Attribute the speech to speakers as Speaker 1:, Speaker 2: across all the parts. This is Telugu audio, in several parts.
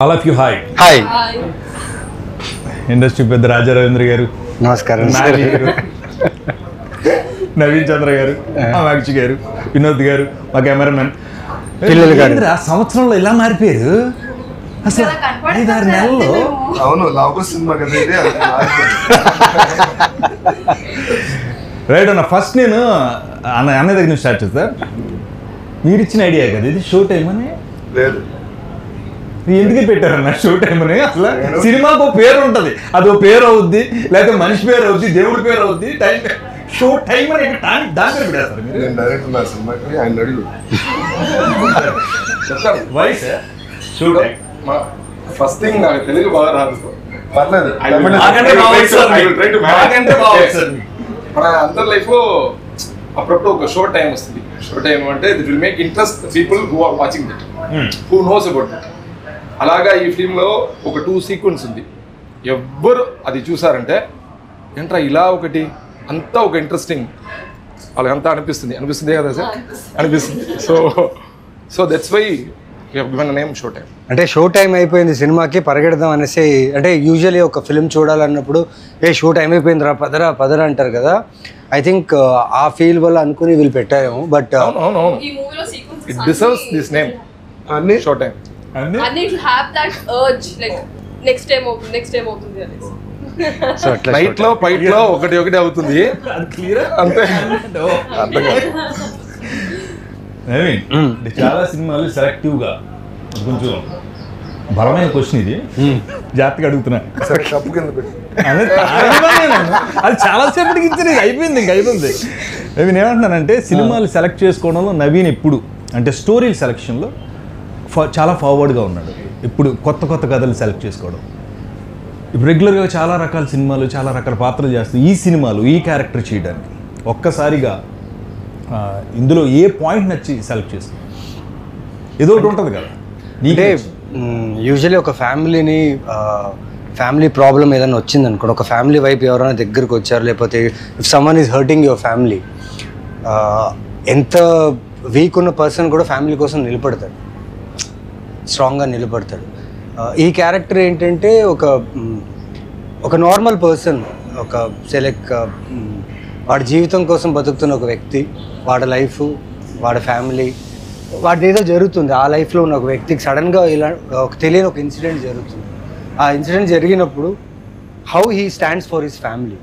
Speaker 1: All of you hi industry పెద్ద రాజా రవీంద్ర గారు,
Speaker 2: నమస్కారం,
Speaker 1: నవీన్ చంద్ర గారు, అమాక్షి గారు, వినోద్ గారు, మా కెమెరామెన్
Speaker 2: పిల్లలు గారు.
Speaker 1: సంవత్సరంలో ఇలా మారిపోయారు అసలు 5-6 నెలల్లో.
Speaker 3: అవును, లవ్ సినిమా కదా ఇది.
Speaker 1: రైట్ అన్న, ఫస్ట్ నేను అన్న దగ్గర నుంచి స్టార్ట్ చేస్తా. మీరు ఇచ్చిన ఐడియా కదా ఇది, షో టైం అని.
Speaker 3: లేదు,
Speaker 1: ఎందుకు పెట్టారన్న షో టైం అని? అసలు సినిమాకు ఒక పేరు ఉంటుంది, అది ఒక పేరు అవుద్ది, లేకపోతే మనిషి పేరు అవుద్ది, దేవుడి పేరు అవుద్ది. టైం షో టైం అని దాని పేరు పెట్టేస్తారు మీరు.
Speaker 3: నేను డైరెక్టర్ నా సినిమాకి ఆయన అడిగి
Speaker 1: voice show time.
Speaker 4: First thing నాకు తెలుగు బాగా రాదు,
Speaker 3: పర్లేదు.
Speaker 1: మాకంటే బాగా వస్తుంది. మాకంటే బాగా వస్తుంది.
Speaker 4: మన అందరి లైఫ్ లో అప్పుడప్పుడు ఒక షోర్ట్ టైం వస్తుంది. షోర్ట్ టైం అంటే it will make interest people who are watching that, who knows about that. అలాగా ఈ ఫిల్మ్ లో ఒక 2 సీక్వెన్స్ ఉంది. ఎవ్వరు అది చూసారంటే ఏంట్రా ఇలా ఒకటి అంతా ఒక ఇంట్రెస్టింగ్ వాళ్ళకంతా అనిపిస్తుంది కదా సార్, అనిపిస్తుంది. So that's why you have given the name show time.
Speaker 2: అంటే షో టైం అయిపోయింది సినిమాకి, పరిగెడదాం అనేసి. అంటే యూజువల్లీ ఒక ఫిల్మ్ చూడాలన్నప్పుడు షో టైం అయిపోయింది రా, పదరా అంటారు కదా. ఐ థింక్ ఆ ఫీల్ వల్ల అనుకుని వీళ్ళు పెట్టాము. బట్
Speaker 4: అవును, ఇట్ డిజర్వ్స్ దిస్ నేమ్
Speaker 3: అన్ని
Speaker 4: show time.
Speaker 5: And it will have that urge like next time అవుతుంది అనేసి.
Speaker 2: సో అట్లా
Speaker 4: నైట్ లో ఫైట్ లో ఒకటి అవుతుంది అంతే.
Speaker 1: అంటే చాలా సినిమాలు సెలెక్టివ్ గా, కొంచెం బలమైన క్వశ్చన్ ఇది, జాగ్రత్తగా అడుగుతున్నా.
Speaker 3: సరే కప్పు కింద పెట్టి
Speaker 1: అది చాలా సేపటికి ఇచ్చింది, అయిపోయింది. నేను ఏమంటున్నానంటే సినిమాలు సెలెక్ట్ చేసుకోవడంలో నవీన్ ఎప్పుడు అంటే స్టోరీల సెలెక్షన్లో చాలా ఫార్వర్డ్గా ఉన్నాడు. ఇప్పుడు కొత్త కథలు సెలెక్ట్ చేసుకోవడం. ఇప్పుడు రెగ్యులర్గా చాలా రకాల సినిమాలు, చాలా రకాల పాత్రలు చేస్తూ ఈ సినిమాలు ఈ క్యారెక్టర్ చేయడానికి ఒక్కసారిగా ఇందులో ఏ పాయింట్ నచ్చి సెలెక్ట్ చేస్తాం? ఏదో ఒకటి ఉంటుంది కదా.
Speaker 2: అంటే యూజువల్లీ ఒక ఫ్యామిలీ ప్రాబ్లం ఏదైనా వచ్చింది అనుకోండి, ఒక ఫ్యామిలీ వైపు ఎవరైనా దగ్గరికి వచ్చారు, లేకపోతే if someone is hurting your family, ఎంత వీక్ ఉన్న పర్సన్ కూడా ఫ్యామిలీ కోసం నిలబడతాడు, స్ట్రాంగ్గా నిలబడతాడు. ఈ క్యారెక్టర్ ఏంటంటే ఒక నార్మల్ పర్సన్, ఒక వాడి జీవితం కోసం బతుకుతున్న ఒక వ్యక్తి, వాడి లైఫ్, వాడి ఫ్యామిలీ, వాడి ఏదో జరుగుతుంది ఆ లైఫ్లో ఉన్న ఒక వ్యక్తికి సడన్గా ఇలా తెలియని ఒక ఇన్సిడెంట్ జరుగుతుంది. ఆ ఇన్సిడెంట్ జరిగినప్పుడు how he stands for his family.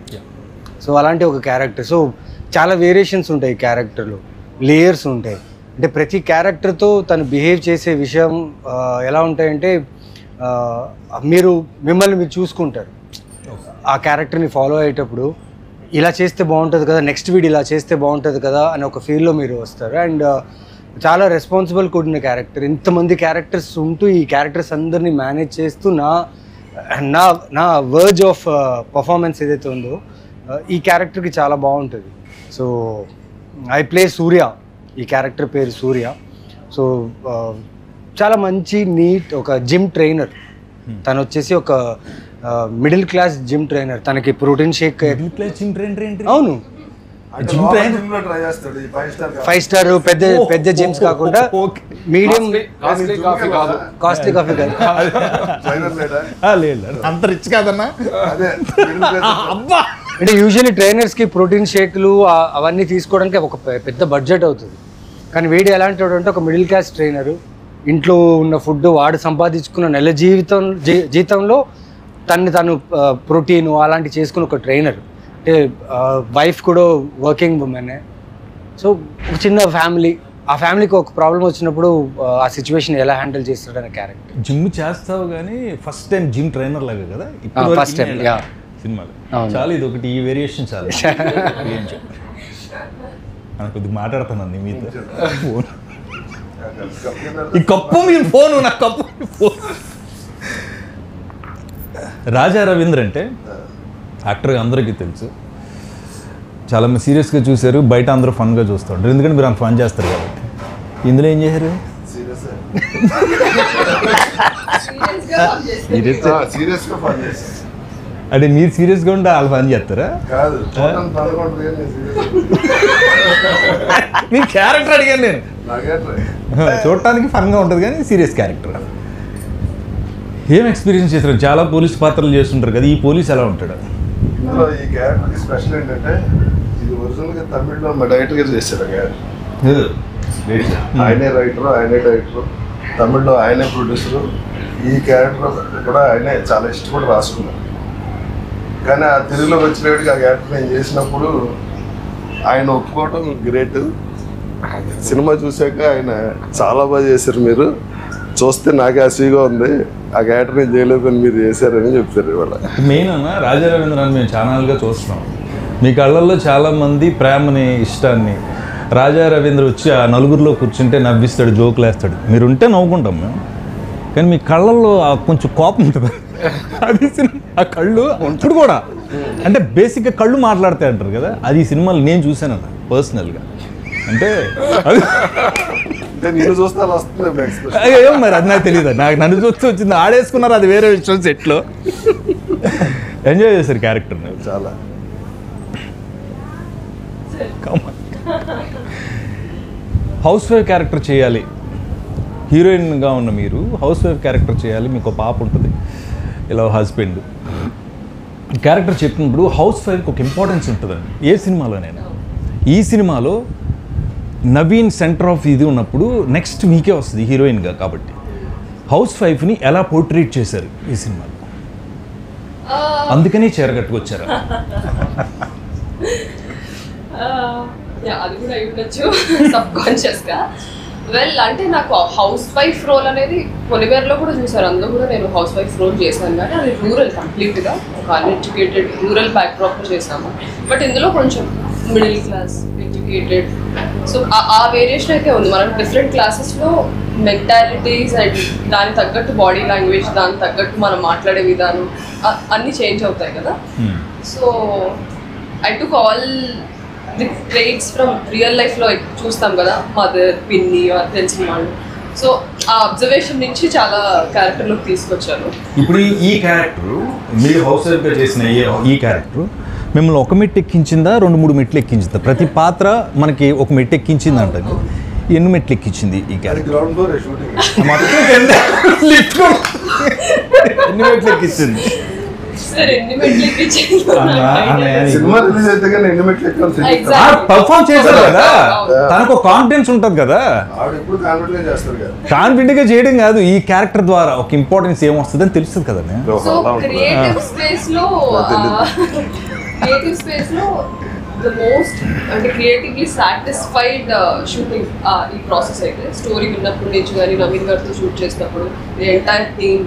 Speaker 2: So అలాంటి ఒక క్యారెక్టర్. సో చాలా వేరియేషన్స్ ఉంటాయి ఈ క్యారెక్టర్లో, లేయర్స్ ఉంటాయి. అంటే ప్రతి క్యారెక్టర్తో తను బిహేవ్ చేసే విషయం ఎలా ఉంటాయంటే మిమ్మల్ని మీరు చూసుకుంటారు ఆ క్యారెక్టర్ని ఫాలో అయ్యేటప్పుడు. ఇలా చేస్తే బాగుంటుంది కదా, నెక్స్ట్ వీడియో ఇలా చేస్తే బాగుంటుంది కదా అని ఒక ఫీల్లో మీరు వస్తారు. అండ్ చాలా రెస్పాన్సిబుల్ కూడిన క్యారెక్టర్. ఇంతమంది క్యారెక్టర్స్ ఉంటూ ఈ క్యారెక్టర్స్ అందరినీ మేనేజ్ చేస్తూ నా వర్జ్ ఆఫ్ పర్ఫార్మెన్స్ ఏదైతే ఉందో ఈ క్యారెక్టర్కి చాలా బాగుంటుంది. సో ఐ ప్లే సూర్య, ఈ క్యారెక్టర్ పేరు సూర్య. సో చాలా మంచి నీట్ ఒక జిమ్ ట్రైనర్. తను వచ్చేసి ఒక మిడిల్ క్లాస్ జిమ్ ట్రైనర్. తనకి ప్రోటీన్ షేక్. అవును,
Speaker 3: ట్రై చేస్తాడు.
Speaker 2: 5 స్టార్ పెద్ద జిమ్స్ కాకుండా మీడియం
Speaker 4: కాస్ట్లీ కాఫీ కాదు,
Speaker 2: కాస్ట్లీ కాఫీ కాదు.
Speaker 1: అంత రిచ్ కాదన్నా.
Speaker 3: అదే
Speaker 1: అబ్బా,
Speaker 2: అంటే యూజువల్లీ ట్రైనర్స్కి ప్రోటీన్ షేక్లు అవన్నీ తీసుకోవడానికి ఒక పెద్ద బడ్జెట్ అవుతుంది. కానీ వీడు ఎలాంటి వాడు అంటే ఒక మిడిల్ క్లాస్ ట్రైనరు, ఇంట్లో ఉన్న ఫుడ్ వాడు సంపాదించుకున్న నెల జీతంలో తను ప్రోటీన్ అలాంటివి చేసుకున్న ఒక ట్రైనర్. అంటే వైఫ్ కూడా వర్కింగ్ ఉమెనే. సో ఒక చిన్న ఫ్యామిలీ, ఆ ఫ్యామిలీకి ఒక ప్రాబ్లం వచ్చినప్పుడు ఆ సిచ్యువేషన్ ఎలా హ్యాండిల్ చేస్తాడు అనే క్యారెక్టర్.
Speaker 1: జిమ్ చేస్తావు కానీ ఫస్ట్ టైం జిమ్ ట్రైనర్ లాగా కదా
Speaker 2: ఫస్ట్ టైం
Speaker 1: సినిమాలో. చాలా ఇది ఒకటి, ఈ వేరియేషన్ చాలా. కొద్దిగా మాట్లాడుతానండి మీతో. ఫోన్ ఈ కప్పు మీ ఫోను, నా కప్పు ఫోన్. రాజా రవీంద్ర అంటే యాక్టర్గా అందరికీ తెలుసు, చాలా మంది సీరియస్గా చూశారు, బయట అందరూ ఫన్గా చూస్తారు, ఎందుకంటే మీరు అంత ఫన్ చేస్తారు కాబట్టి. ఇందులో ఏం చేశారు? అంటే మీరు సీరియస్గా ఉంటే వాళ్ళు ఫన్ చేస్తారా? మీ క్యారెక్టర్ అడిగాను నేను. చూడటానికి ఫన్గా ఉంటుంది కానీ సీరియస్ క్యారెక్టర్. ఏం ఎక్స్పీరియన్స్ చేస్తారు? చాలా పోలీస్ పాత్రలు చేస్తుంటారు కదా, ఈ పోలీస్ ఎలా ఉంటాడు?
Speaker 3: ఇందులో ఈ క్యారెక్టర్కి స్పెషల్ ఏంటంటే ఇది ఒరిజినల్గా తమిళ్లో మా డైరెక్టర్ గారు చేశారు ఆ క్యారెక్టర్. ఆయనే రైటరు, ఆయనే డైరెక్టరు, తమిళ్లో ఆయనే ప్రొడ్యూసరు. ఈ క్యారెక్టర్ కూడా ఆయనే చాలా ఇష్టపడి రాసుకున్నారు. కానీ ఆ తెలుగులోకి వచ్చినప్పటికి ఆ క్యారెక్టర్ నేను చేసినప్పుడు ఆయన ఒప్పుకోవటం గ్రేట్. సినిమా చూశాక ఆయన చాలా బాగా చేశారు, మీరు చూస్తే నాకు హ్యాపీగా ఉంది, ఆ క్యారెక్టర్ నేను చేయలేదని మీరు చేశారని చెప్పారు ఇవాళ.
Speaker 1: మెయిన్ అన్న రాజా రవీంద్రనాథ్ మేము ఛానల్గా చూస్తున్నాం, మీ కళ్ళల్లో చాలామంది ప్రేమని ఇష్టాన్ని. రాజా రవీంద్ర వచ్చి ఆ నలుగురిలో కూర్చుంటే నవ్విస్తాడు, జోకులు వేస్తాడు, మీరుంటే నవ్వుకుంటాం మేము. కానీ మీ కళ్ళల్లో కొంచెం కోపం ఉంటుంది, అది ఆ కళ్ళు ఇప్పుడు కూడా అంటే బేసిక్గా కళ్ళు మాట్లాడతాయి అంటారు కదా, అది ఈ సినిమాలు నేను చూశాను పర్సనల్గా. అంటే అది
Speaker 3: నేను చూస్తే అలా వస్తుంది ఎక్స్ప్రెషన్.
Speaker 1: ఏమో మరి అది నాకు తెలియదు, నన్ను చూస్తే వచ్చింది, ఆడేసుకున్నారు, అది వేరే విషయం. సెట్లో ఎంజాయ్ చేశారు క్యారెక్టర్ని
Speaker 3: చాలా.
Speaker 1: హౌస్ వైఫ్ క్యారెక్టర్ చేయాలి, హీరోయిన్గా ఉన్న మీరు హౌస్ వైఫ్ క్యారెక్టర్ చేయాలి, మీకు పాప ఉంటుంది, ఇలా హస్బెండ్ క్యారెక్టర్ చెప్పినప్పుడు హౌస్ వైఫ్కి ఒక ఇంపార్టెన్స్ ఉంటుందండి ఏ సినిమాలోనైనా. ఈ సినిమాలో నవీన్ సెంటర్ ఆఫ్ ఇది ఉన్నప్పుడు నెక్స్ట్ మీకే వస్తుంది హీరోయిన్గా. కాబట్టి హౌస్ వైఫ్ని ఎలా పోర్ట్రేట్ చేశారు ఈ సినిమాలో, అందుకని చీరగట్టుకొచ్చారు.
Speaker 5: అది కూడా అయి ఉండొచ్చు సబ్ కాన్షియస్గా. వెల్ అంటే నాకు హౌస్ వైఫ్ రోల్ అనేది పొలిమేరలో కూడా చూసారు, అందులో కూడా నేను హౌస్ వైఫ్ రోల్ చేశాను. కానీ అది రూరల్, కంప్లీట్గా ఒక అన్ఎడ్యుకేటెడ్ రూరల్ బ్యాక్డ్రాప్లో చేసాము. బట్ ఇందులో కొంచెం మిడిల్ క్లాస్, ఎడ్యుకేటెడ్, సో ఆ వేరియేషన్ అయితే ఉంది. మనం డిఫరెంట్ క్లాసెస్లో మెంటాలిటీస్ అండ్ దానికి తగ్గట్టు బాడీ లాంగ్వేజ్, దానికి తగ్గట్టు మనం మాట్లాడే విధానం అన్నీ చేంజ్ అవుతాయి కదా. So I took all the traits from real లైఫ్లో చూస్తాం కదా, మదర్, పిన్ని, తెలిసిన వాళ్ళు. సో ఆ అబ్జర్వేషన్ నుంచి చాలా క్యారెక్టర్లోకి తీసుకొచ్చాను.
Speaker 1: ఇప్పుడు ఈ క్యారెక్టర్ మీరు హౌస్ వైఫ్గా చేసిన ఈ క్యారెక్టర్ మిమ్మల్ని ఒక మెట్టు ఎక్కించిందా, 2-3 మెట్లు ఎక్కించిందా? ప్రతి పాత్ర మనకి ఒక మెట్టు ఎక్కించింది అంటారు, ఎన్ని మెట్లు ఎక్కించింది ఈ క్యారెక్టర్?
Speaker 3: గ్రౌండ్ ఫ్లోర్ షూటింగ్
Speaker 1: ఎన్ని మెట్లు ఎక్కించింది?
Speaker 5: సార్ ఎన్ని మెట్లు ఎక్కించింది
Speaker 3: సినిమా రిలీజ్ అయితే కానీ ఎన్ని మెట్లు ఎక్కాలి.
Speaker 1: పర్ఫామ్ చేశారు కదా, తనకు కాన్ఫిడెన్స్ ఉంటుంది కదా.
Speaker 3: ఆవిడ ఎప్పుడు కాన్ఫిడెంట్ గా చేస్తారు కదా.
Speaker 1: కాన్ఫిడెంట్గా చేయడం కాదు, ఈ క్యారెక్టర్ ద్వారా ఒక ఇంపార్టెన్స్ ఏమొస్తుంది అని తెలుస్తుంది కదా.
Speaker 5: సో క్రియేటివ్ స్పేస్ లో ద మోస్ట్ అంటే క్రియేటివ్లీ సాటిస్ఫైడ్ షూటింగ్ ఈ ప్రాసెస్ అయితే. స్టోరీ విన్నప్పటి నుంచి కానీ నవీన్ గారితో షూట్ చేసినప్పుడు entire team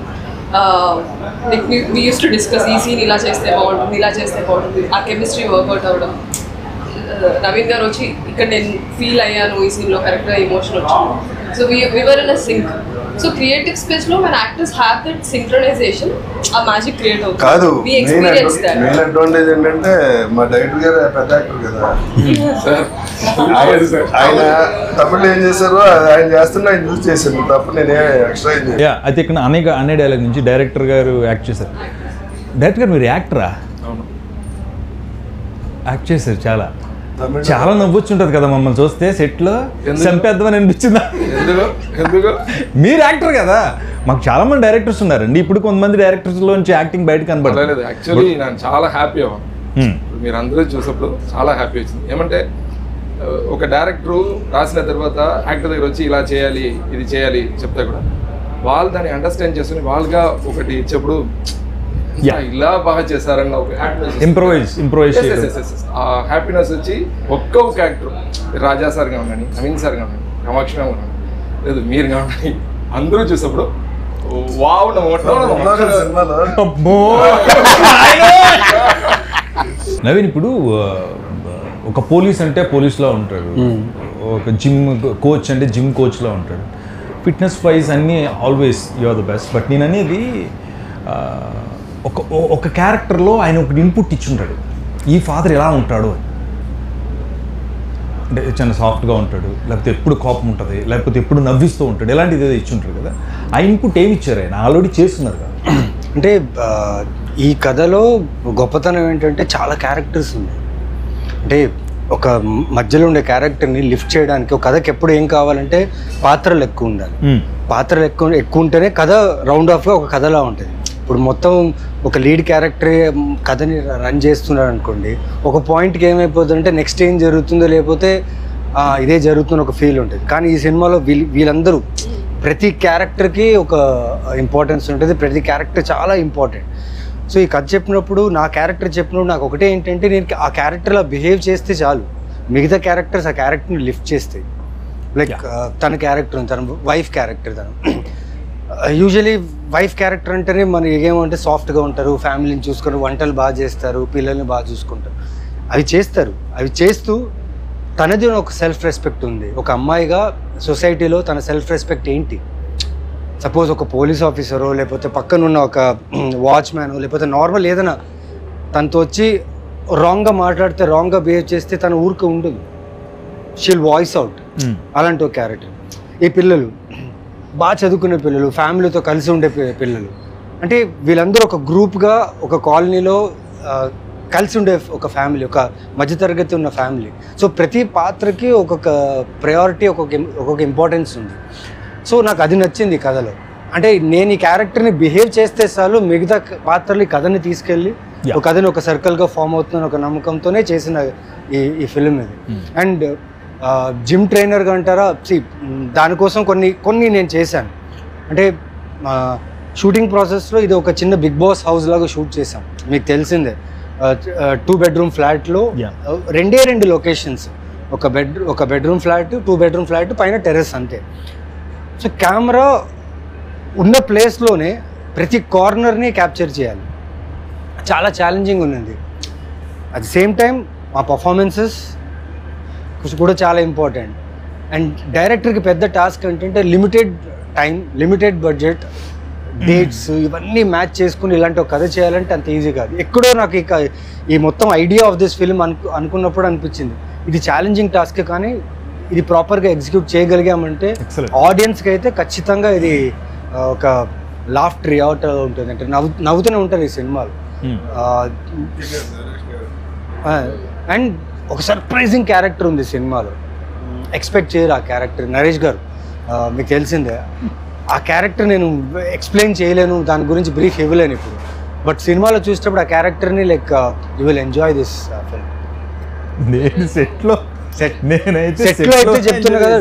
Speaker 5: we used to discuss ఈ సీన్ ఇలా చేస్తే బాగుంటుంది, ఇలా చేస్తే బాగుంటుంది, ఆ కెమిస్ట్రీ వర్కౌట్ అవ్వడం. నవీన్ గారు వచ్చి ఇక్కడ నేను ఫీల్ అయ్యాను ఈ సీన్లో, కరెక్ట్గా ఎమోషన్ వచ్చింది. So we were in a sync. So creative స్పేస్లో when actors have that synchronization, ఆ మ్యాజిక్ క్రియేట్ అవుతుంది.
Speaker 3: కాదు,
Speaker 5: we experience that.
Speaker 3: Main advantage ఏంటంటే మా డైరెక్టర్ గారు పెద్ద యాక్టర్ కదా. ఆయన తమిళ ఏం చేశారో ఆయన చేస్తున్నా ఆయన చూసి చేశాను తప్ప నేనే ఎక్స్ట్రా ఏం చేయను.
Speaker 1: అయితే ఇక్కడ అనే డైలాగ్ నుంచి డైరెక్టర్ గారు యాక్ట్ చేశారు. డైరెక్టర్ గారు మీరు యాక్టరా? యాక్ట్ చేశారు, చాలా నవ్వొచ్చుంటది కదా మమ్మల్ని చూస్తే సెట్లో, చంపేద్దామని అనిపించిందా?
Speaker 4: ఎందుకు
Speaker 1: మీరు యాక్టర్ కదా, మాకు చాలా మంది డైరెక్టర్స్ ఉన్నారండి, ఇప్పుడు కొంతమంది డైరెక్టర్స్ లోంచి యాక్టింగ్ బయటకు కనబడలేదు.
Speaker 4: యాక్చువల్లీ నేను చాలా హ్యాపీ అవ్వను, మీరు అందరూ చూసినప్పుడు చాలా హ్యాపీ వచ్చింది. ఏమంటే ఒక డైరెక్టరు రాసిన తర్వాత యాక్టర్ దగ్గర వచ్చి ఇలా చేయాలి, ఇది చేయాలి చెప్తే కూడా వాళ్ళు దాన్ని అండర్స్టాండ్ చేసుకుని వాళ్ళుగా ఒకటి ఇచ్చేప్పుడు ఇలా బాగా చేశారన్న ఒక
Speaker 1: ఇంప్రూవైజ్
Speaker 4: ఆ హ్యాపీనెస్ వచ్చి ఒక్క యాక్టర్ రాజా సార్ కావండి, నవీన్ సార్ కావండి, కామాక్షి కావండి, లేదు మీరు కావండి, అందరూ చూసినప్పుడు వావ్
Speaker 3: సినిమాలో
Speaker 1: నవీన్ ఇప్పుడు ఒక పోలీస్ అంటే పోలీస్లో ఉంటాడు, ఒక జిమ్ కోచ్ అంటే జిమ్ కోచ్లో ఉంటాడు, ఫిట్నెస్ వైజ్ అన్నీ always you are the best. But నేను అనేది ఒక క్యారెక్టర్లో ఆయన ఒకటి ఇన్పుట్ ఇచ్చుంటాడు, ఈ ఫాదర్ ఎలా ఉంటాడు అని. అంటే చాలా సాఫ్ట్గా ఉంటాడు, లేకపోతే ఎప్పుడు కోపం ఉంటుంది, లేకపోతే ఎప్పుడు నవ్విస్తూ ఉంటాడు, ఇలాంటిది ఏదో ఇచ్చుంటారు కదా. ఆ ఇన్పుట్ ఏమి ఇచ్చారు ఆయన? ఆల్రెడీ చేస్తున్నారు కదా.
Speaker 2: అంటే ఈ కథలో గొప్పతనం ఏంటంటే చాలా క్యారెక్టర్స్ ఉన్నాయి. అంటే ఒక మధ్యలో ఉండే క్యారెక్టర్ని లిఫ్ట్ చేయడానికి ఒక కథకి ఎప్పుడు ఏం కావాలంటే పాత్రలు ఎక్కువ ఉండాలి. పాత్రలు ఎక్కువ ఉంటేనే కథ రౌండ్ ఆఫ్గా ఒక కథలా ఉంటుంది. ఇప్పుడు మొత్తం ఒక లీడ్ క్యారెక్టర్ కథని రన్ చేస్తున్నాడు అనుకోండి, ఒక పాయింట్కి ఏమైపోతుందంటే నెక్స్ట్ ఏం జరుగుతుందో లేకపోతే ఇదే జరుగుతున్న ఒక ఫీల్ ఉంటుంది. కానీ ఈ సినిమాలో వీళ్ళందరూ ప్రతి క్యారెక్టర్కి ఒక ఇంపార్టెన్స్ ఉంటుంది, ప్రతి క్యారెక్టర్ చాలా ఇంపార్టెంట్. సో ఈ కథ చెప్పినప్పుడు నా క్యారెక్టర్ చెప్పినప్పుడు నాకు ఒకటే ఏంటంటే నేను ఆ క్యారెక్టర్లా బిహేవ్ చేస్తే చాలు, మిగతా క్యారెక్టర్స్ ఆ క్యారెక్టర్ని లిఫ్ట్ చేస్తాయి. లైక్ తన క్యారెక్టర్, తన వైఫ్ క్యారెక్టర్, తను యూజువలీ వైఫ్ క్యారెక్టర్ అంటేనే మనకి ఏమంటే సాఫ్ట్గా ఉంటారు, ఫ్యామిలీని చూసుకొని వంటలు బాగా చేస్తారు, పిల్లల్ని బాగా చూసుకుంటారు, అవి చేస్తారు. అవి చేస్తూ తనది ఒక సెల్ఫ్ రెస్పెక్ట్ ఉంది. ఒక అమ్మాయిగా సొసైటీలో తన సెల్ఫ్ రెస్పెక్ట్ ఏంటి? సపోజ్ ఒక పోలీస్ ఆఫీసరో లేకపోతే పక్కనున్న ఒక వాచ్మ్యానో లేకపోతే నార్మల్ ఏదైనా తనతో వచ్చి రాంగ్గా మాట్లాడితే, రాంగ్గా బిహేవ్ చేస్తే తన ఊరికి ఉండదు, షీల్ వాయిస్ అవుట్. అలాంటి ఒక క్యారెక్టర్. ఈ పిల్లలు బాగా చదువుకునే పిల్లలు, ఫ్యామిలీతో కలిసి ఉండే పిల్లలు, అంటే వీళ్ళందరూ ఒక గ్రూప్గా ఒక కాలనీలో కలిసి ఉండే ఒక ఫ్యామిలీ, ఒక మధ్యతరగతి ఉన్న ఫ్యామిలీ. సో ప్రతి పాత్రకి ఒక్కొక్క ప్రయారిటీ, ఒక్కొక్క ఇంపార్టెన్స్ ఉంది. సో నాకు అది నచ్చింది ఈ కథలో. అంటే నేను ఈ క్యారెక్టర్ని బిహేవ్ చేస్తే చాలు, మిగతా పాత్రలు ఈ కథని తీసుకెళ్ళి ఒక కథని ఒక సర్కిల్గా ఫామ్ అవుతుందని ఒక నమ్మకంతోనే చేసిన ఈ ఫిలిం ఇది. అండ్ జిమ్ ట్రైనర్గా అంటారా, దానికోసం కొన్ని నేను చేశాను. అంటే షూటింగ్ ప్రాసెస్లో ఇది ఒక చిన్న బిగ్ బాస్ హౌస్ లాగా షూట్ చేశాం. మీకు తెలిసిందే, 2 బెడ్రూమ్ ఫ్లాట్లో 2 లొకేషన్స్, ఒక బెడ్రూమ్ ఫ్లాట్, 2 బెడ్రూమ్ ఫ్లాట్, పైన టెర్రస్, అంతే. సో కెమెరా ఉన్న ప్లేస్లోనే ప్రతి కార్నర్ని క్యాప్చర్ చేయాలి. చాలా ఛాలెంజింగ్ ఉన్నది. అట్ ది సేమ్ టైం మా పర్ఫార్మెన్సెస్ కూడా చాలా ఇంపార్టెంట్. అండ్ డైరెక్టర్కి పెద్ద టాస్క్ ఏంటంటే limited time, limited budget, dates ఇవన్నీ మ్యాచ్ చేసుకుని ఇలాంటి ఒక కథ చేయాలంటే అంత ఈజీ కాదు. ఎక్కడో నాకు ఈ మొత్తం ఐడియా ఆఫ్ దిస్ ఫిలిం అనుకున్నప్పుడు అనిపించింది ఇది ఛాలెంజింగ్ టాస్క్, కానీ ఇది ప్రాపర్గా ఎగ్జిక్యూట్ చేయగలిగామంటే ఆడియన్స్కి అయితే ఖచ్చితంగా ఇది ఒక లాఫ్టర్ అవుట్ ఉంటుంది. అంటే నవ్వుతూనే ఉంటారు ఈ సినిమాలో. అండ్ ఒక సర్ప్రైజింగ్ క్యారెక్టర్ ఉంది సినిమాలో, ఎక్స్పెక్ట్ చేయరు ఆ క్యారెక్టర్. నరేష్ గారు మీకు తెలిసిందే, ఆ క్యారెక్టర్ నేను ఎక్స్ప్లెయిన్ చేయలేను, దాని గురించి బ్రీఫ్ ఇవ్వలేను ఇప్పుడు. బట్ సినిమాలో చూసేటప్పుడు ఆ క్యారెక్టర్ని like you will enjoy this film.
Speaker 1: నేను సెట్లో
Speaker 2: అయితే చెప్తున్నా కదా,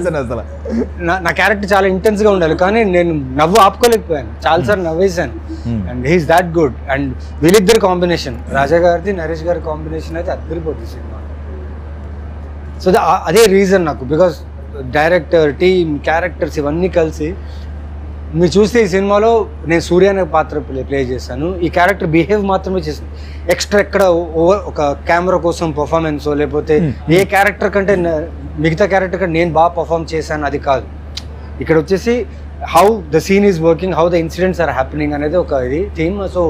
Speaker 2: నా క్యారెక్టర్ చాలా ఇంటెన్స్గా ఉండాలి, కానీ నేను నవ్వు ఆపుకోలేకపోయాను, చాలాసార్లు నవ్వేశాను. And he's that good. And వీళ్ళిద్దరు కాంబినేషన్, రాజా గారిది నరేష్ గారి కాంబినేషన్ అయితే అద్దరిపోతుంది సినిమా. సో అదే రీజన్ నాకు, బికాస్ డైరెక్టర్, టీమ్, క్యారెక్టర్స్ ఇవన్నీ కలిసి మీరు చూస్తే ఈ సినిమాలో నేను సూర్య అనే పాత్ర ప్లే చేశాను. ఈ క్యారెక్టర్ బిహేవ్ మాత్రమే చేశాను. ఎక్స్ట్రా ఎక్కడ ఒక కెమెరా కోసం పర్ఫార్మెన్సో లేకపోతే ఏ క్యారెక్టర్ కంటే మిగతా క్యారెక్టర్ కంటే నేను బాగా పర్ఫామ్ చేశాను అది కాదు. ఇక్కడ వచ్చేసి how the scene is working, how the incidents are happening అనేది ఒక ఇది theme. So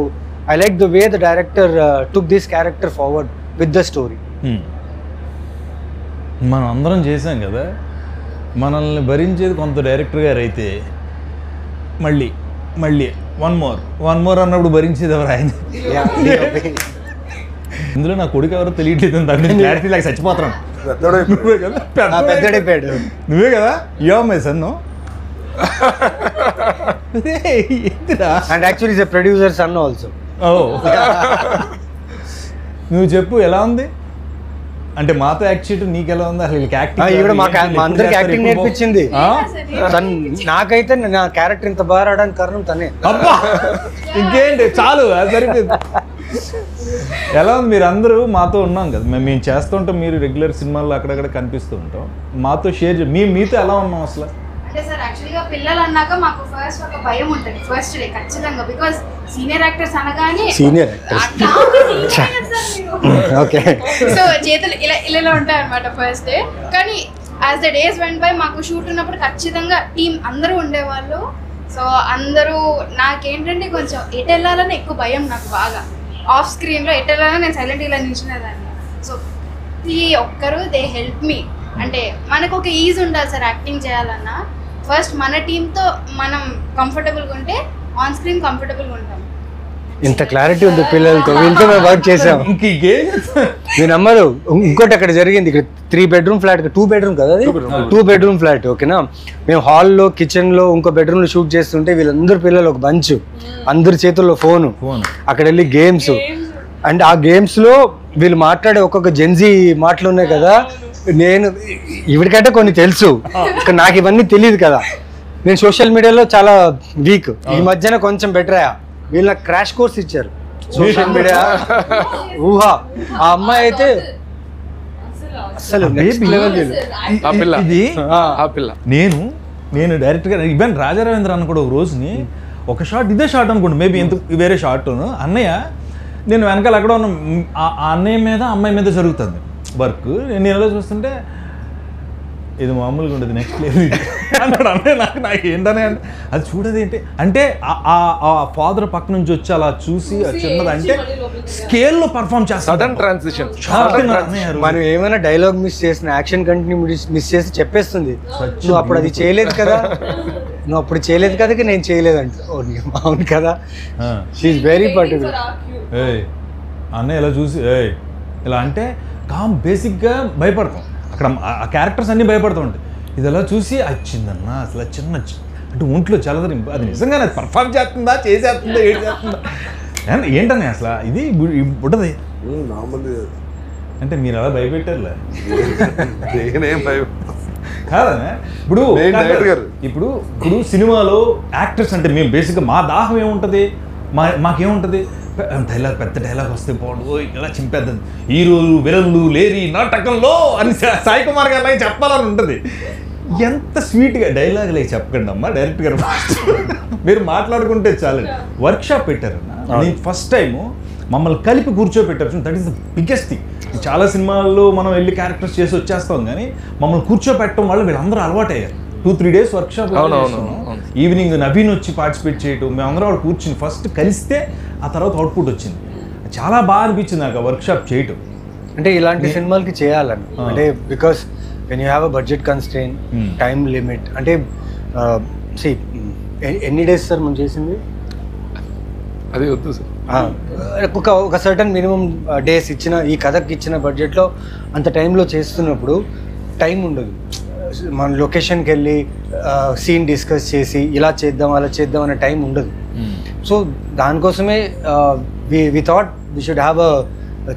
Speaker 2: I like the way the director took this character forward with the story.
Speaker 1: మనం అందరం చేసాం కదా, మనల్ని భరించేది కొంత డైరెక్టర్ గారు అయితే మళ్ళీ వన్ మోర్ అన్నప్పుడు భరించేది ఎవరు? ఆయన. ఇందులో నా కొడుకు ఎవరో తెలియట్లేదు, దాని క్లారిటీ లాగా చచ్చిపోతాను. నువ్వే కదా my son.
Speaker 2: And actually is a producer son also.
Speaker 1: నువ్వు చెప్పు ఎలా ఉంది అంటే మాతో యాక్ట్ చేయడం నీకు ఎలా ఉంది? అసలు
Speaker 2: యాక్టింగ్ మా అందరికి యాక్టింగ్ నేర్పించింది. నాకైతే నా క్యారెక్టర్ ఇంత బాగా రావడానికి కారణం తనే.
Speaker 1: అబ్బా ఇంకేంటి, చాలు అది సరిపోయింది. ఎలా ఉంది? మీరు అందరూ మాతో ఉన్నాం కదా, మేము చేస్తుంటాం, మీరు రెగ్యులర్ సినిమాల్లో అక్కడక్కడ కనిపిస్తూ ఉంటాం, మాతో షేర్ మీతో ఎలా ఉన్నాం అసలు?
Speaker 6: అంటే సార్ యాక్చువల్గా పిల్లలు అన్నాక మాకు ఫస్ట్ ఒక భయం ఉంటుంది ఫస్ట్ డే ఖచ్చితంగా, బికాస్ సీనియర్ యాక్టర్స్ అనగానే
Speaker 2: సీనియర్ ఓకే
Speaker 6: సో చేతులు ఇలా ఉంటాయి అనమాట ఫస్ట్ డే. కానీ as the days went by మాకు షూట్ ఉన్నప్పుడు ఖచ్చితంగా టీం అందరూ ఉండేవాళ్ళు. సో అందరూ నాకేంటంటే కొంచెం ఎటు వెళ్ళాలని ఎక్కువ భయం నాకు బాగా. ఆఫ్ స్క్రీన్లో ఎటు వెళ్ళాలని నేను సైలెంట్ ఇలా నిల్చునేదాన్ని. సో ఈ ఒక్కరు దే హెల్ప్ మీ. అంటే మనకు ఒక ఈజ్ ఉండాలి సార్ యాక్టింగ్ చేయాలన్నా. ఫస్ట్ మన టీంతో మనం కంఫర్టబుల్గా ఉంటే ఆన్ స్క్రీన్ కంఫర్టబుల్గా ఉంటాం.
Speaker 2: ఇంత క్లారిటీ ఉంది పిల్లలతో, వీళ్ళతో మేము వర్క్ చేసాం. మీ నమ్మరు, ఇంకోటి అక్కడ జరిగింది. ఇక్కడ 3 bedroom ఫ్లాట్, 2 bedroom కదా అది, 2 bedroom ఫ్లాట్. ఓకేనా, మేము హాల్లో, కిచెన్లో, ఇంకో బెడ్రూమ్లో షూట్ చేస్తుంటే వీళ్ళందరూ పిల్లలు ఒక బంచ్, అందరి చేతుల్లో ఫోను, అక్కడ వెళ్ళి గేమ్స్. అండ్ ఆ గేమ్స్లో వీళ్ళు మాట్లాడే ఒక్కొక్క జెన్జీ మాటలు ఉన్నాయి కదా, నేను ఇవిడికంటే కొన్ని తెలుసు, నాకు ఇవన్నీ తెలియదు కదా. నేను సోషల్ మీడియాలో చాలా వీక్, ఈ మధ్యన కొంచెం బెటర్ అయ్యా. వీళ్ళు నాకు క్రాష్ కోర్స్ ఇచ్చారు సోషల్ మీడియా. ఊహా, ఆ అమ్మాయి అయితే అసలు
Speaker 1: నేను డైరెక్ట్ గా ఈవెన్ రాజా రవీంద్ర అన్న కూడా ఒక రోజుని ఒక షాట్, ఇదే షాట్ అనుకోండి, మేబీ ఎంత వేరే షాట్, అన్నయ్య నేను వెనకాల ఎక్కడ ఉన్న ఆ అన్నయ్య మీద అమ్మాయి మీద జరుగుతుంది వర్క్. నేను ఎలా చూస్తుంటే ఇది మామూలుగా ఉండదు, నెక్స్ట్ లేదు అన్నాడు అన్నయ్య. నాకు ఏంటనే అంటే అది చూడదు ఏంటి అంటే ఆ ఫాదర్ పక్క నుంచి వచ్చి అలా చూసి చిన్నది అంటే స్కేల్లో పర్ఫామ్ చేస్తాడు.
Speaker 4: Sudden transition.
Speaker 2: మనం ఏమైనా డైలాగ్ మిస్ చేసిన, యాక్షన్ కంటిన్యూ మిస్ చేసి చెప్పేస్తుంది, నువ్వు అప్పుడు అది చేయలేదు కదా, నువ్వు అప్పుడు చేయలేదు కదా, నేను చేయలేదంట. అవును కదా, షీఈస్ వెరీ పర్టికులర్.
Speaker 1: అన్నయ్య ఇలా చూసి ఇలా అంటే కామ్ బేసిక్గా భయపడతాం, అక్కడ ఆ క్యారెక్టర్స్ అన్నీ భయపడుతూ ఉంటాయి. ఇది ఎలా చూసి వచ్చిందన్న అసలు చిన్న అంటే ఒంట్లో చల్లదని, అది నిజంగా అది పర్ఫామ్ చేస్తుందా, చేసేస్తుందా, ఏడు చేస్తుందా ఏంటనే అసలు ఇది ఉంటుంది అంటే మీరు అలా భయపెట్టారులే కాదనే. ఇప్పుడు సినిమాలో యాక్టర్స్ అంటే మేము బేసిక్గా మా దాహం ఏముంటుంది, మాకేముంటుంది, డైలాగ్ పెద్ద డైలాగ్ వస్తే బాగుండు, ఇలా చింపేద్దాం, హీరోలు విలన్లు లేరి నాటకంలో అని సాయి కుమార్ గారు అలాగే చెప్పాలని ఉంటుంది. ఎంత స్వీట్గా డైలాగ్ లేక చెప్పకండి అమ్మా, డైరెక్ట్ గారు మీరు మాట్లాడుకుంటే చాలు. వర్క్షాప్ పెట్టారన్న, నేను ఫస్ట్ టైము మమ్మల్ని కలిపి కూర్చోబెట్టారు, that is the biggest thing. చాలా సినిమాల్లో మనం వెళ్ళి క్యారెక్టర్స్ చేసి వచ్చేస్తాం, కానీ మమ్మల్ని కూర్చోబెట్టడం వల్ల వీళ్ళందరూ అలవాటు అయ్యారు. 2-3 days వర్క్షాప్, ఈవినింగ్ నవీన్ వచ్చి పార్టిసిపేట్ చేయటం, మేమందరం వాడు కూర్చుని ఫస్ట్ కలిస్తే ఆ తర్వాత అవుట్పుట్ వచ్చింది. చాలా బాగా అనిపించింది నాకు ఆ వర్క్షాప్ చేయటం.
Speaker 2: అంటే ఇలాంటి సినిమాలకి చేయాలని, అంటే because when you have a budget constrain, time limit, అంటే ఎన్ని డేస్ సార్ మనం చేసింది?
Speaker 4: అది వద్దు సార్,
Speaker 2: ఒక సర్టన్ మినిమం డేస్ ఇచ్చిన, ఈ కథకి ఇచ్చిన బడ్జెట్లో అంత టైంలో చేస్తున్నప్పుడు టైం ఉండదు. మన లొకేషన్కి వెళ్ళి సీన్ డిస్కస్ చేసి ఇలా చేద్దాం అలా చేద్దాం అనే టైం ఉండదు. సో దానికోసమే we thought we should have a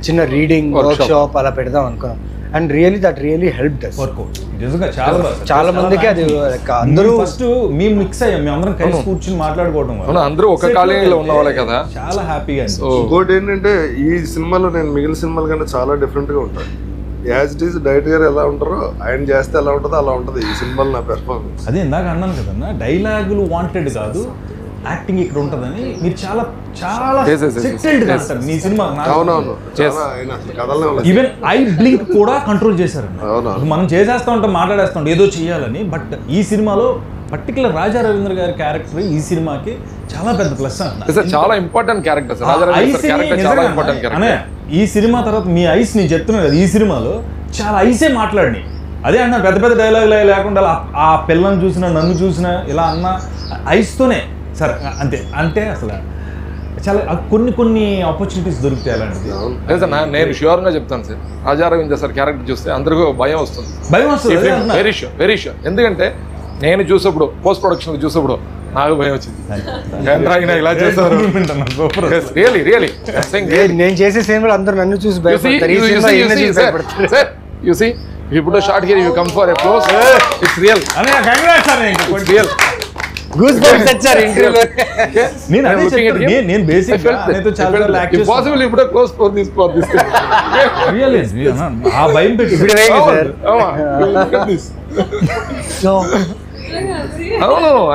Speaker 2: చిన్న రీడింగ్ వర్క్షాప్ అలా పెడదాం అనుకున్నాం. And really that really helped us. చాలా మందికి అది అందరూ
Speaker 1: ఫస్ట్ మేము మిక్స్ అయ్యాం, మేము అందరం కలిసి కూర్చుని మాట్లాడుకోవడం వల్ల
Speaker 4: అందరూ ఒక కాలేజీలో ఉన్న వాళ్ళే కదా,
Speaker 1: చాలా హ్యాపీగా.
Speaker 3: ఇంకోటి ఏంటంటే ఈ సినిమాలో నేను మిగిలిన సినిమాల కన్నా చాలా డిఫరెంట్గా ఉంటాను. యాజ్ ఇట్ ఈస్ డైరెక్ట్ గారు ఎలా ఉంటారో ఆయన చేస్తే ఎలా ఉంటుందో అలా ఉంటుంది ఈ సినిమాలో నా పెర్ఫార్మెన్స్.
Speaker 1: అదే ఇందాక అన్నాను కదన్నా, డైలాగులు వాంటెడ్ కాదు, యాక్టింగ్ ఇక్కడ ఉంటుందని. మీరు చాలా చాలా మీ సినిమా ఈవెన్ ఐ బ్లింక్ కూడా కంట్రోల్ చేశారండి. మనం చేసేస్తా ఉంటాం, మాట్లాడేస్తా ఉంటాం ఏదో చేయాలని. బట్ ఈ సినిమాలో పర్టికులర్ రాజా రవీంద్ర గారి క్యారెక్టర్ ఈ సినిమాకి చాలా పెద్ద ప్లస్ అన్న,
Speaker 4: చాలా ఇంపార్టెంట్ క్యారెక్టర్.
Speaker 1: ఈ సినిమా తర్వాత మీ ఐస్ నేను చెప్తున్నాను కదా, ఈ సినిమాలో చాలా ఐసే మాట్లాడినాయి. అదే అన్న పెద్ద పెద్ద డైలాగులు లేకుండా ఆ పిల్లని చూసినా నన్ను చూసినా ఇలా అన్న ఐస్తోనే సరే అంతే. అంటే అసలు చాలా కొన్ని ఆపర్చునిటీస్ దొరుకుతాయి అలాంటిది.
Speaker 4: నేను ష్యూర్గా చెప్తాను sir, Raja Ravindra sir character చూస్తే అందరికీ భయం వస్తుంది. Very sure. ఎందుకంటే నేను చూసినప్పుడు పోస్ట్ ప్రొడక్షన్ చూసినప్పుడు నాకు భయం వచ్చింది, ఇలా చేస్తారు.
Speaker 2: నేను చేసే సినిమాలు అందరూ నన్ను చూసి భయపడతారు.
Speaker 4: If you put a shot here, you come for a close. It's real. It's real.
Speaker 2: Goosebumps వచ్చారు ఇంటర్వ్యూలో.
Speaker 1: నేను basic
Speaker 4: If possible, you put a close for this.
Speaker 1: Really, ఆ భయం పెట్టి
Speaker 4: Look at this. No,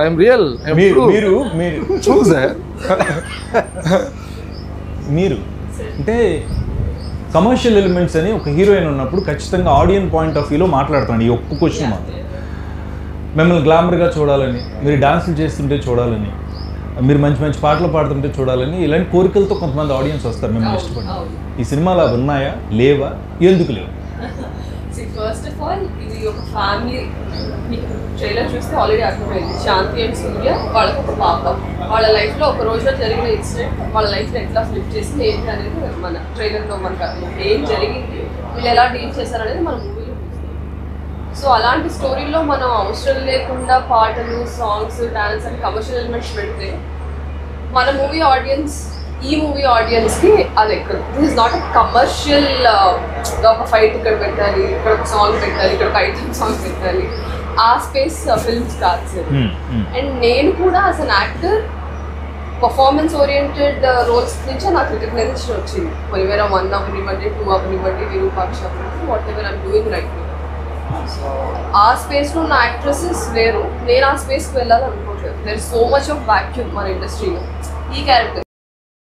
Speaker 4: I am real.
Speaker 1: మీరు
Speaker 4: true sir.
Speaker 1: మీరు అంటే కమర్షియల్ ఎలిమెంట్స్ అని ఒక హీరోయిన్ ఉన్నప్పుడు ఖచ్చితంగా ఆడియన్స్ పాయింట్ ఆఫ్ వ్యూలో మాట్లాడుతున్నాను. ఈ ఒక్క క్వశ్చన్ మాత్రం మిమ్మల్ని గ్లామర్గా చూడాలని, మీరు డాన్సులు చేస్తుంటే చూడాలని, మీరు మంచి మంచి పాటలు పాడుతుంటే చూడాలని, ఇలాంటి కోరికలతో కొంతమంది ఆడియన్స్ వస్తారు మిమ్మల్ని ఇష్టపడి. ఈ సినిమాలు అవి ఉన్నాయా, లేవా, ఎందుకు లేవు?
Speaker 5: ఫస్ట్ ఆఫ్ ఆల్ ఇది ఒక ఫ్యామిలీ. మీకు ట్రైలర్ చూస్తే ఆల్రెడీ అర్థమైంది. శాంతి అండ్ సూర్య వాళ్ళకి ఒక పాప. వాళ్ళ లైఫ్లో ఒక రోజులో జరిగిన ఇన్సిడెంట్ వాళ్ళ లైఫ్లో ఎట్లా ఫ్లిప్ చేసింది ఏంటి అనేది మన ట్రైలర్లో మనకు అర్థం. ఏం జరిగింది, వీళ్ళు ఎలా డీల్ చేశారనేది మన మూవీలో చూస్తాం. సో అలాంటి స్టోరీలో మనం అవసరం లేకుండా పాటలు, సాంగ్స్, డాన్స్ అని కమర్షియల్ ఎలిమెంట్స్ పెడితే మన మూవీ ఆడియన్స్, ఈ మూవీ ఆడియన్స్కి అది ఎక్కదు. This is not a commercial ఒక ఫైట్ ఇక్కడ పెట్టాలి, ఇక్కడ ఒక సాంగ్ పెట్టాలి, ఇక్కడ ఒక ఐటమ్ సాంగ్ పెట్టాలి, ఆ స్పేస్ ఫిల్మ్స్ కాదు సార్. అండ్ నేను కూడా as an actor performance oriented roles నుంచే నాకు రికగ్నైజేషన్ వచ్చింది. కొనివేరా 1 అవనివ్వండి, 2 అవనివ్వండి, Virupaksha whatever I'm doing right. So ఆ స్పేస్లో ఉన్న యాక్ట్రెసెస్ వేరు, నేను ఆ స్పేస్కి వెళ్ళాలనుకోవట్లేదు. There is so much of vacuum మన ఇండస్ట్రీలో. ఈ క్యారెక్టర్